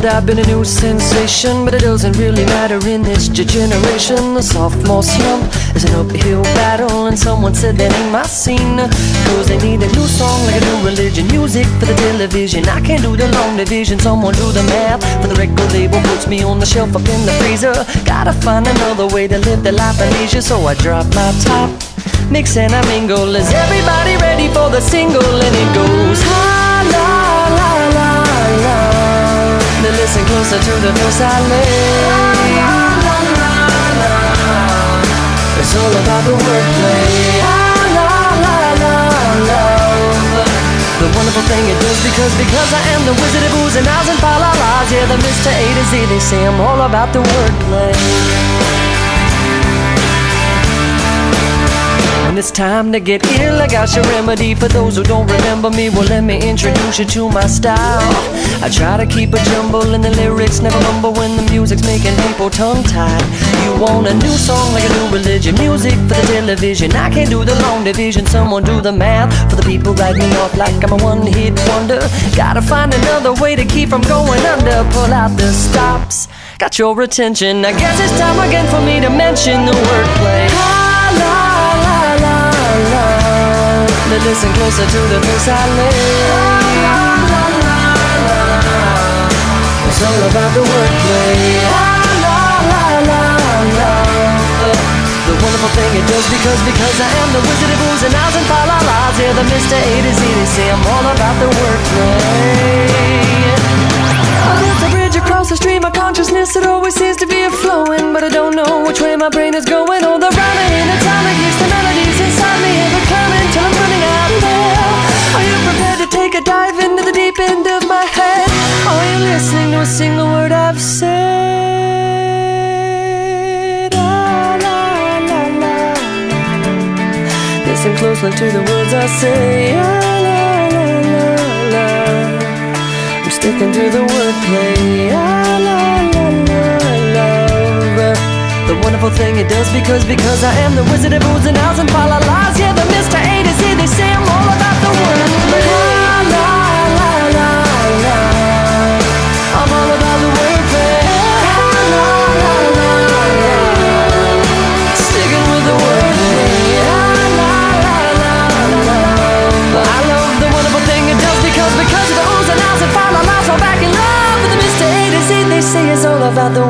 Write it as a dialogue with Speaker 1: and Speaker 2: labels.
Speaker 1: world I've been a new sensation, but it doesn't really matter in this generation. The sophomore slump is an uphill battle, and someone said that ain't my scene, cause they need a new song like a new religion. Music for the television, I can't do the long division. Someone do the math for the record label, puts me on the shelf up in the freezer. Gotta find another way to live the life of leisure, so I drop my top, mix and I mingle. Is everybody ready for the single? And it goes ha la la la la. Now listen closer to the verse I lay. La la la la. It's all about the wordplay. La la la la. The wonderful thing it does because I am the wizard of oohs and ahs and fa la las. Yeah, the Mr. A to Z, they say I'm all about the wordplay. When it's time to get ill, I got your remedy. For those who don't remember me, well, let me introduce you to my style. I try to keep a jumble in the lyrics, never mumble when the music's making people tongue-tied. You want a new song like a new religion, music for the television. I can't do the long division, someone do the math for the people write me off like I'm a one-hit wonder. Gotta find another way to keep from going under. Pull out the stops, got your attention. I guess it's time again for me to mention the wordplay. Now listen closer to the verse I lay. It's all about the wordplay. The wonderful thing it does because I am the wizard of oohs and ahs and fa la las. Yeah, the Mr. A to Z, they say I'm all about the wordplay. I built a bridge across the stream of consciousness. It always seems to be a-flowing, but I don't know which way my brain is going. Oh, the rhyming in atomic keeps the melodies inside me ever coming till I'm running out there. Are you prepared to take a dive into the deep end of my head? Are you listening to a single word I've said? La, la, la, la. Listen closely to the words I say. La, la, la, la, la. I'm sticking to the wordplay. La, la, la, la, love. The wonderful thing it does because I am the wizard of oohs and ahs and fa la las. Yeah, the Mr. A to Z, they say I'm all about the wordplay. La la la la la. I'm all about the wordplay. La la la la. Sticking with the wordplay. La la la la la. I love the wonderful thing it does because of the oohs and ahs and fa la las. I'm back in love with the Mr. A to Z, they say it's all about the